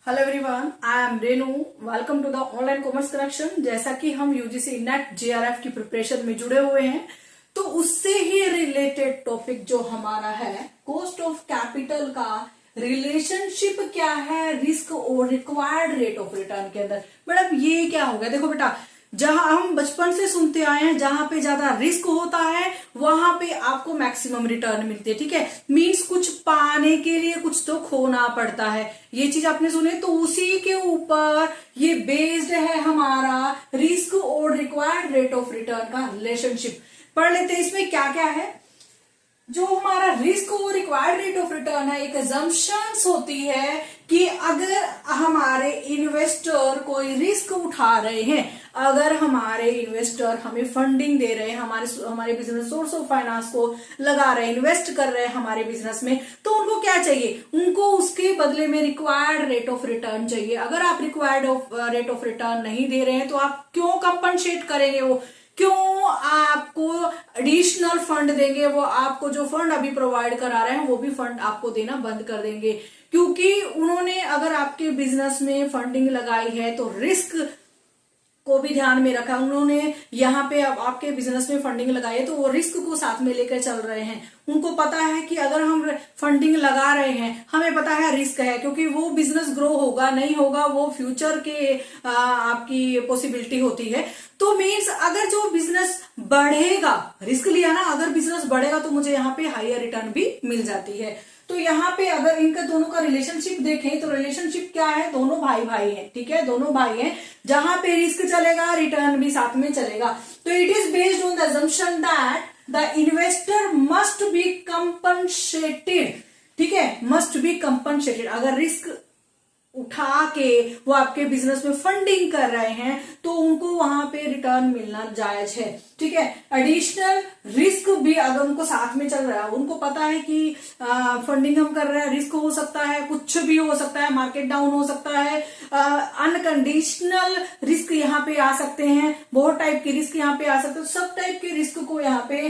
Hello everyone, I am Renu. Welcome to the online commerce connection. जैसा कि हम UGC NET JRF की preparation में जुड़े हुए हैं, तो उससे ही रिलेटेड टॉपिक जो हमारा है, कॉस्ट ऑफ कैपिटल का रिलेशनशिप क्या है रिस्क और रिक्वायर्ड रेट ऑफ रिटर्न के अंदर। मैडम ये क्या हो गया? देखो बेटा, जहां हम बचपन से सुनते आए हैं, जहां पे ज्यादा रिस्क होता है वहां पे आपको मैक्सिमम रिटर्न मिलती है। ठीक है, मींस कुछ पाने के लिए कुछ तो खोना पड़ता है। ये चीज आपने सुनी, तो उसी के ऊपर ये बेस्ड है हमारा रिस्क और रिक्वायर्ड रेट ऑफ रिटर्न का रिलेशनशिप। पढ़ लेते हैं इसमें क्या क्या है। जो हमारा रिस्क और रिक्वायर्ड रेट ऑफ रिटर्न है, एक अजम्पशंस होती है कि अगर हमारे इन्वेस्टर कोई रिस्क उठा रहे हैं, अगर हमारे इन्वेस्टर हमें फंडिंग दे रहे हैं, हमारे बिजनेस सोर्स ऑफ फाइनेंस को लगा रहे हैं, इन्वेस्ट कर रहे हैं हमारे बिजनेस में, तो उनको क्या चाहिए? उनको उसके बदले में रिक्वायर्ड रेट ऑफ रिटर्न चाहिए। अगर आप रिक्वायर्ड रेट ऑफ रिटर्न नहीं दे रहे हैं तो आप क्यों कंपनसेट करेंगे? वो क्यों आपको एडिशनल फंड देंगे? वो आपको जो फंड अभी प्रोवाइड करा रहे हैं वो भी फंड आपको देना बंद कर देंगे, क्योंकि उन्होंने अगर आपके बिजनेस में फंडिंग लगाई है तो रिस्क को भी ध्यान में रखा। उन्होंने यहाँ पे अब आपके बिजनेस में फंडिंग लगाई है तो वो रिस्क को साथ में लेकर चल रहे हैं। उनको पता है कि अगर हम फंडिंग लगा रहे हैं, हमें पता है रिस्क है, क्योंकि वो बिजनेस ग्रो होगा नहीं होगा वो फ्यूचर के आपकी पॉसिबिलिटी होती है। तो मीन्स अगर जो बिजनेस बढ़ेगा, रिस्क लिया ना, अगर बिजनेस बढ़ेगा तो मुझे यहाँ पे हायर रिटर्न भी मिल जाती है। तो यहाँ पे अगर इनका दोनों का रिलेशनशिप देखें तो रिलेशनशिप क्या है? दोनों भाई भाई हैं। ठीक है, दोनों भाई हैं, जहां पे रिस्क चलेगा रिटर्न भी साथ में चलेगा। तो it is based on the assumption that the investor must be compensated. ठीक है, मस्ट बी कंपनसेटेड। अगर रिस्क उठा के वो आपके बिजनेस में फंडिंग कर रहे हैं तो उनको वहां पे रिटर्न मिलना जायज है। ठीक है, एडिशनल रिस्क भी अगर उनको साथ में चल रहा है, उनको पता है कि फंडिंग हम कर रहे हैं, रिस्क हो सकता है, कुछ भी हो सकता है, मार्केट डाउन हो सकता है, अनकंडीशनल रिस्क यहाँ पे आ सकते हैं, बहुत टाइप के रिस्क यहाँ पे आ सकते हैं। सब टाइप के रिस्क को यहाँ पे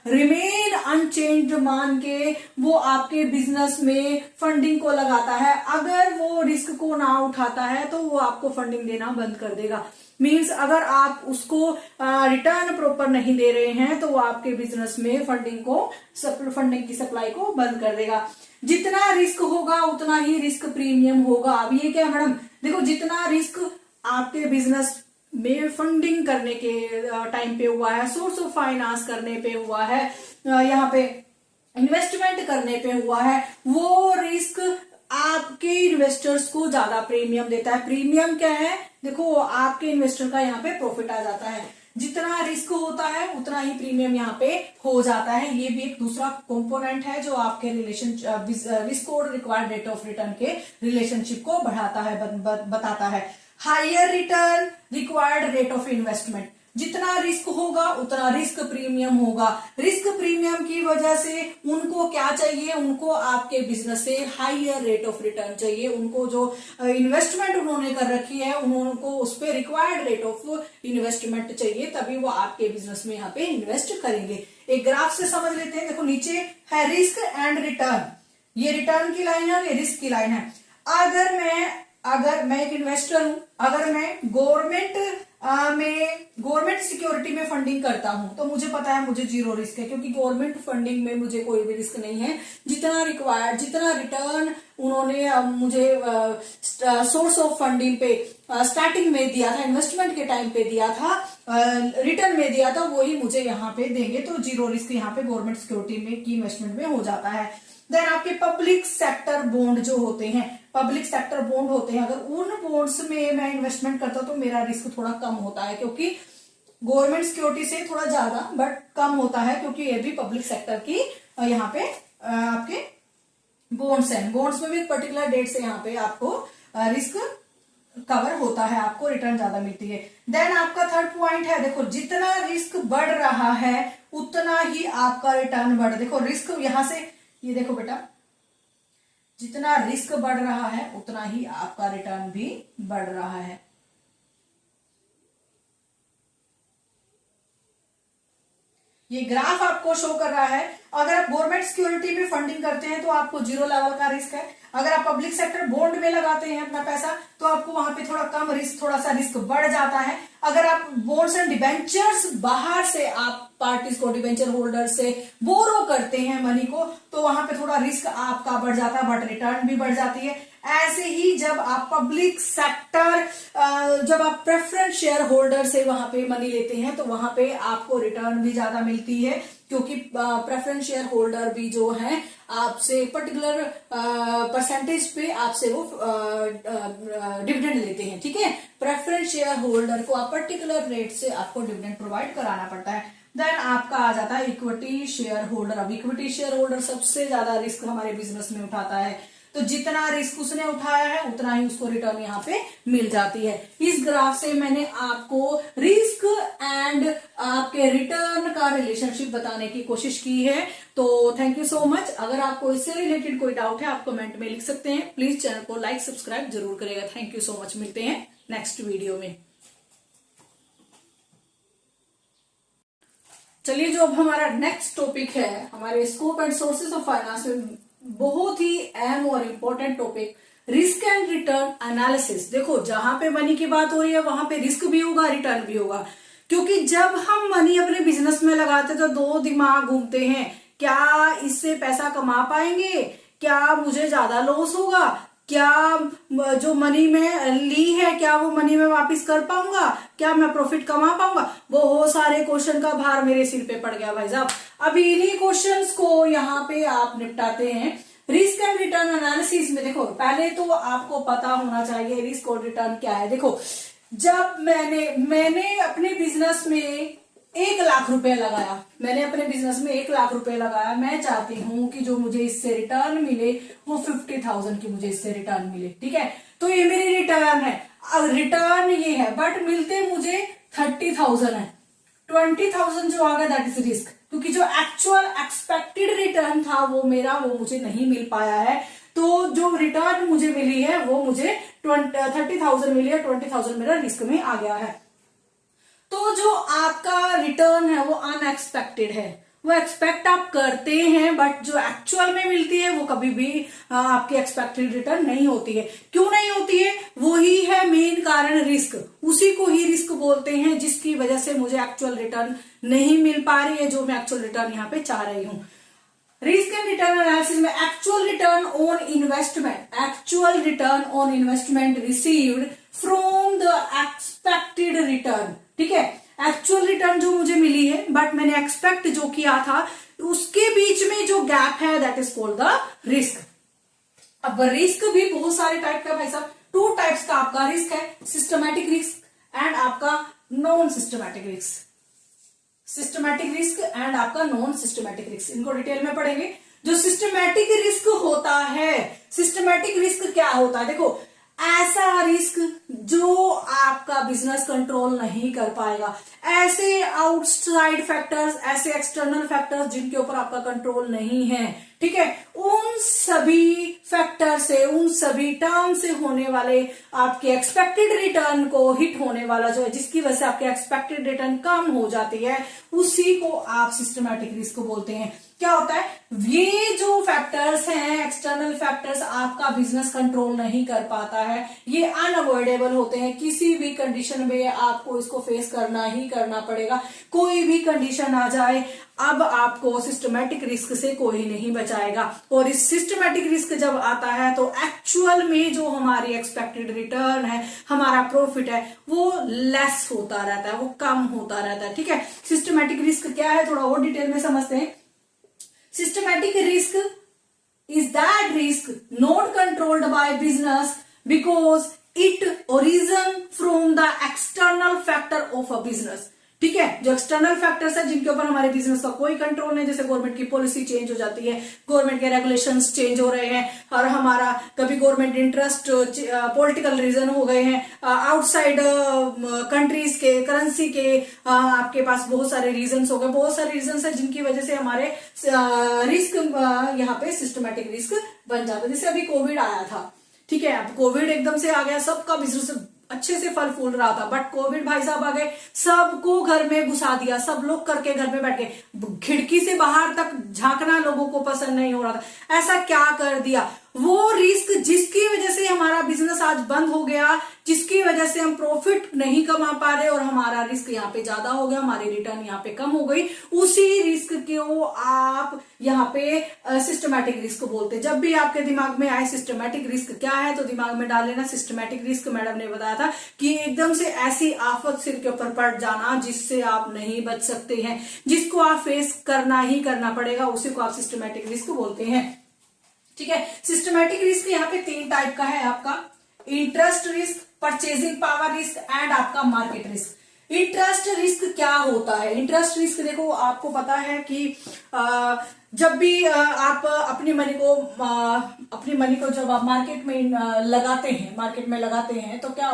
रिमेन अनचेंज्ड मान के वो आपके बिजनेस में फंडिंग को लगाता है। अगर वो रिस्क को ना उठाता है तो वो आपको फंडिंग देना बंद कर देगा। मींस अगर आप उसको रिटर्न प्रॉपर नहीं दे रहे हैं तो वो आपके बिजनेस में फंडिंग की सप्लाई को बंद कर देगा। जितना रिस्क होगा उतना ही रिस्क प्रीमियम होगा। अब ये क्या मैडम? देखो, जितना रिस्क आपके बिजनेस में फंडिंग करने के टाइम पे हुआ है, सोर्स ऑफ फाइनेंस करने पे हुआ है, यहाँ पे इन्वेस्टमेंट करने पे हुआ है, वो रिस्क आपके इन्वेस्टर्स को ज्यादा प्रीमियम देता है। प्रीमियम क्या है? देखो, आपके इन्वेस्टर का यहाँ पे प्रॉफिट आ जाता है। जितना रिस्क होता है उतना ही प्रीमियम यहाँ पे हो जाता है। ये भी एक दूसरा कंपोनेंट है जो आपके रिस्क और रिक्वायर्ड रेट ऑफ रिटर्न के रिलेशनशिप को बढ़ाता है, बताता है। Higher return required rate of investment. जितना रिस्क होगा उतना रिस्क प्रीमियम होगा। रिस्क प्रीमियम की वजह से उनको क्या चाहिए? उनको आपके बिजनेस से हायर रेट ऑफ रिटर्न चाहिए। उनको जो इन्वेस्टमेंट उन्होंने कर रखी है उनको उस पर रिक्वायर्ड रेट ऑफ इन्वेस्टमेंट चाहिए, तभी वो आपके बिजनेस में यहाँ पे इन्वेस्ट करेंगे। एक ग्राफ से समझ लेते हैं। देखो, नीचे है रिस्क एंड रिटर्न, ये रिटर्न की लाइन है और ये रिस्क की लाइन है। अगर मैं एक इन्वेस्टर हूं, अगर मैं गवर्नमेंट सिक्योरिटी में फंडिंग करता हूं तो मुझे पता है मुझे जीरो रिस्क है, क्योंकि गवर्नमेंट फंडिंग में मुझे कोई भी रिस्क नहीं है। जितना रिटर्न उन्होंने मुझे सोर्स ऑफ फंडिंग पे स्टार्टिंग में दिया था, इन्वेस्टमेंट के टाइम पे दिया था, रिटर्न में दिया था, वही मुझे यहाँ पे देंगे। तो जीरो रिस्क यहाँ पे गवर्नमेंट सिक्योरिटी में की इन्वेस्टमेंट में हो जाता है। देन आपके पब्लिक सेक्टर बॉन्ड जो होते हैं, अगर उन बॉन्ड्स में मैं इन्वेस्टमेंट करता हूं तो मेरा रिस्क थोड़ा कम होता है, क्योंकि गवर्नमेंट सिक्योरिटी से थोड़ा ज्यादा बट कम होता है, क्योंकि ये भी पब्लिक सेक्टर की यहाँ पे आपके बॉन्ड्स हैं। बॉन्ड्स में भी एक पर्टिकुलर डेट से यहाँ पे आपको रिस्क कवर होता है, आपको रिटर्न ज्यादा मिलती है। देन आपका थर्ड पॉइंट है, देखो, जितना रिस्क बढ़ रहा है उतना ही आपका रिटर्न बढ़। देखो, रिस्क यहां से, ये देखो बेटा, जितना रिस्क बढ़ रहा है उतना ही आपका रिटर्न भी बढ़ रहा है। ये ग्राफ आपको शो कर रहा है। अगर आप गवर्नमेंट सिक्योरिटी में फंडिंग करते हैं तो आपको 0 लेवल का रिस्क है। अगर आप पब्लिक सेक्टर बॉन्ड में लगाते हैं अपना पैसा तो आपको वहां पे थोड़ा कम रिस्क, थोड़ा सा रिस्क बढ़ जाता है। अगर आप बॉन्ड्स एंड डिबेंचर्स बाहर से आप पार्टीज को, डिबेंचर होल्डर से बोरो करते हैं मनी को, तो वहां पे थोड़ा रिस्क आपका बढ़ जाता है बट रिटर्न भी बढ़ जाती है। ऐसे ही जब आप पब्लिक सेक्टर, जब आप प्रेफरेंस शेयर होल्डर से वहां पे मनी लेते हैं तो वहां पे आपको रिटर्न भी ज्यादा मिलती है, क्योंकि प्रेफरेंस शेयर होल्डर भी जो है आपसे पर्टिकुलर परसेंटेज पे आपसे वो डिविडेंड लेते हैं। ठीक है, प्रेफरेंस शेयर होल्डर को आप पर्टिकुलर रेट से आपको डिविडेंड प्रोवाइड कराना पड़ता है। देन आपका आ जाता है इक्विटी शेयर होल्डर। अब इक्विटी शेयर होल्डर सबसे ज्यादा रिस्क हमारे बिजनेस में उठाता है, तो जितना रिस्क उसने उठाया है उतना ही उसको रिटर्न यहाँ पे मिल जाती है। इस ग्राफ से मैंने आपको रिस्क एंड आपके रिटर्न का रिलेशनशिप बताने की कोशिश की है। तो थैंक यू सो मच। अगर आपको इससे रिलेटेड कोई डाउट है आप कमेंट में लिख सकते हैं। प्लीज चैनल को लाइक सब्सक्राइब जरूर करेगा। Thank you so much. मिलते हैं नेक्स्ट वीडियो में। चलिए, जो अब हमारा नेक्स्ट टॉपिक है हमारे scope and sources of finance में, बहुत ही अहम और important topic, risk and return analysis. देखो, जहां पे मनी की बात हो रही है वहां पे रिस्क भी होगा, रिटर्न भी होगा, क्योंकि जब हम मनी अपने बिजनेस में लगाते तो दो दिमाग घूमते हैं। क्या इससे पैसा कमा पाएंगे, क्या मुझे ज्यादा लॉस होगा, क्या जो मनी में ली है क्या वो मनी में वापस कर पाऊंगा, क्या मैं प्रॉफिट कमा पाऊंगा। बहुत सारे क्वेश्चन का भार मेरे सिर पे पड़ गया भाई साहब। अभी इन्हीं क्वेश्चंस को यहाँ पे आप निपटाते हैं। रिस्क एंड रिटर्न एनालिसिस में देखो, पहले तो आपको पता होना चाहिए रिस्क और रिटर्न क्या है। देखो, जब मैंने अपने बिजनेस में 1,00,000 रुपए लगाया, मैंने अपने बिजनेस में 1,00,000 रुपए लगाया, मैं चाहती हूं कि जो मुझे इससे रिटर्न मिले वो 50,000 की मुझे इससे रिटर्न मिले। ठीक है, तो ये मेरी रिटर्न है। अब रिटर्न ये है बट मिलते मुझे 30,000 है। 20,000 जो आ गया दैट इज रिस्क, क्योंकि जो एक्चुअल एक्सपेक्टेड रिटर्न था वो मेरा वो मुझे नहीं मिल पाया है। तो जो रिटर्न मुझे मिली है वो मुझे 30,000 मिली है, 20,000 मेरा रिस्क में आ गया है। तो जो आपका रिटर्न है वो अनएक्सपेक्टेड है, वो एक्सपेक्ट आप करते हैं बट जो एक्चुअल में मिलती है वो कभी भी आपकी एक्सपेक्टेड रिटर्न नहीं होती है। क्यों नहीं होती है? वो ही है मेन कारण, रिस्क। उसी को ही रिस्क बोलते हैं जिसकी वजह से मुझे एक्चुअल रिटर्न नहीं मिल पा रही है, जो मैं एक्चुअल रिटर्न यहाँ पे चाह रही हूँ। रिस्क एंड रिटर्न एनालिसिस में actual return on investment received from the expected return. ठीक है, एक्चुअल रिटर्न जो मुझे मिली है बट मैंने एक्सपेक्ट जो किया था उसके बीच में जो गैप है that is called the risk. अब रिस्क भी बहुत सारे टाइप का भाई साहब, 2 टाइप्स का आपका रिस्क है, सिस्टमैटिक रिस्क एंड आपका non systematic risk. Systematic risk and आपका नॉन सिस्टमैटिक रिस्क, इनको डिटेल में पढ़ेंगे। जो सिस्टमैटिक रिस्क होता है, सिस्टमैटिक रिस्क क्या होता है? देखो, ऐसा रिस्क जो आपका बिजनेस कंट्रोल नहीं कर पाएगा, ऐसे आउटसाइड फैक्टर्स, ऐसे एक्सटर्नल फैक्टर्स जिनके ऊपर आपका कंट्रोल नहीं है। ठीक है, उन सभी फैक्टर से, उन सभी टर्म से होने वाले आपके एक्सपेक्टेड रिटर्न को हिट होने वाला जो है, जिसकी वजह से आपके एक्सपेक्टेड रिटर्न कम हो जाती है, उसी को आप सिस्टमैटिक रिस्क बोलते हैं। क्या होता है? ये जो फैक्टर्स हैं, एक्सटर्नल फैक्टर्स, आपका बिजनेस कंट्रोल नहीं कर पाता है, ये अनअवॉइडेबल होते हैं। किसी भी कंडीशन में आपको इसको फेस करना ही करना पड़ेगा। कोई भी कंडीशन आ जाए, अब आपको सिस्टमैटिक रिस्क से कोई नहीं बचाएगा। और इस सिस्टमैटिक रिस्क जब आता है तो एक्चुअल में जो हमारी एक्सपेक्टेड रिटर्न है, हमारा प्रॉफिट है, वो लेस होता रहता है, वो कम होता रहता है। ठीक है, सिस्टमैटिक रिस्क क्या है थोड़ा और डिटेल में समझते हैं। Systematic risk is that risk not controlled by business because it origin from the external factor of a business। ठीक है, जो एक्सटर्नल फैक्टर्स है जिनके ऊपर हमारे बिजनेस का कोई कंट्रोल नहीं, जैसे गवर्नमेंट की पॉलिसी चेंज हो जाती है, गवर्नमेंट के रेगुलेशंस चेंज हो रहे हैं, और हमारा कभी गवर्नमेंट इंटरेस्ट, पॉलिटिकल रीजन हो गए हैं, आउटसाइड कंट्रीज के करेंसी के आपके पास बहुत सारे रीजन हो गए, बहुत सारे रीजन है जिनकी वजह से हमारे रिस्क यहाँ पे सिस्टमैटिक रिस्क बन जाता है। जैसे अभी कोविड आया था, ठीक है, अब कोविड एकदम से आ गया, सबका बिजनेस अच्छे से फल फूल रहा था, बट कोविड भाई साहब आ गए, सबको घर में घुसा दिया, सब लोग करके घर में बैठ गए, खिड़की से बाहर तक झांकना लोगों को पसंद नहीं हो रहा था। ऐसा क्या कर दिया? वो रिस्क जिसकी वजह से हमारा बिजनेस आज बंद हो गया, जिसकी वजह से हम प्रॉफिट नहीं कमा पा रहे और हमारा रिस्क यहाँ पे ज्यादा हो गया, हमारी रिटर्न यहाँ पे कम हो गई, उसी रिस्क को आप यहाँ पे सिस्टमैटिक रिस्क बोलते हैं। जब भी आपके दिमाग में आए सिस्टमैटिक रिस्क क्या है, तो दिमाग में डाल लेना सिस्टमैटिक रिस्क। मैडम ने बताया था कि एकदम से ऐसी आफत सिर के ऊपर पड़ जाना जिससे आप नहीं बच सकते हैं, जिसको आप फेस करना ही करना पड़ेगा, उसी को आप सिस्टमैटिक रिस्क बोलते हैं। ठीक है, सिस्टमैटिक रिस्क यहाँ पे 3 टाइप का है आपका, interest risk, purchasing power risk and आपका मार्केट रिस्क। इंटरेस्ट रिस्क क्या होता है? इंटरेस्ट रिस्क देखो, आपको पता है कि जब भी आप अपनी मनी को जब आप मार्केट में लगाते हैं तो क्या